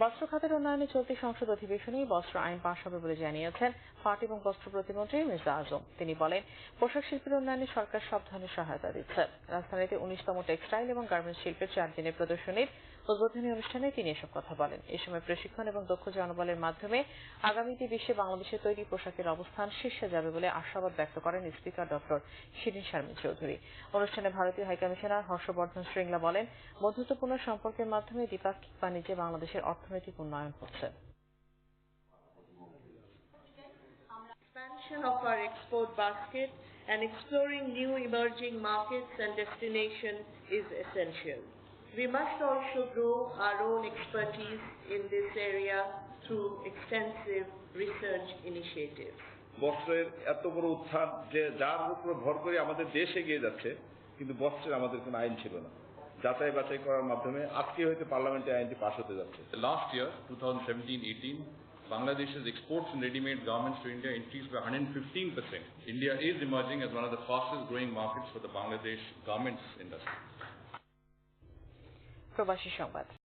বস্ত্র খাতের উন্নয়নে চলতি সংসদ অধিবেশনেই বস্ত্র আইন পাশ হবে বলে জানিয়েছেন পাট এবং বস্ত্র প্রতিমন্ত্রী মির্জা আজম। তিনি বলেন, পোশাক শিল্পের উন্নয়নে সরকার সব ধরনের সহায়তা দিচ্ছে। রাজধানীতে 19তম টেক্সটাইল এবং গার্মেন্টস শিল্পের 4 দিনের প্রদর্শনীর উদ্বোধনী অনুষ্ঠানে তিনি এসব কথা বলেন। এ সময় প্রশিক্ষণ এবং দক্ষ জনবলের মাধ্যমে আগামীতে বিশ্বে বাংলাদেশের তৈরি পোশাকের অবস্থান শীর্ষে যাবে বলে আশাবাদ ব্যক্ত করেন স্পিকার ডক্টর শিরিন শারমিন চৌধুরী। অনুষ্ঠানে ভারতীয় হাইকমিশনার হর্ষবর্ধন শ্রীংলা বলেন, বন্ধুত্বপূর্ণ সম্পর্কের মাধ্যমে দ্বিপাক্ষিক বাণিজ্যে বাংলাদেশের অর্থনৈতিক উন্নয়ন হচ্ছে। Expansion of our export basket and exploring new emerging markets and destinations is essential. We must also grow our own expertise in this area through extensive research initiatives. বস্ত্রের এত বড় উত্থান যে যার উপর ভর করে আমাদের দেশ এগিয়ে যাচ্ছে, কিন্তু বস্ত্রের আমাদের কোনো আইন ছিল না। যাচাই বাছাই করার মাধ্যমে আজকে হয়তো পার্লামেন্টে আইনটি পাস হতে যাচ্ছে। Last year, 2017-18, Bangladesh's exports in ready-made garments to India increased by 115%. India is emerging as one of the fastest growing markets for the Bangladesh garments industry. প্রবাসী সংবাদ।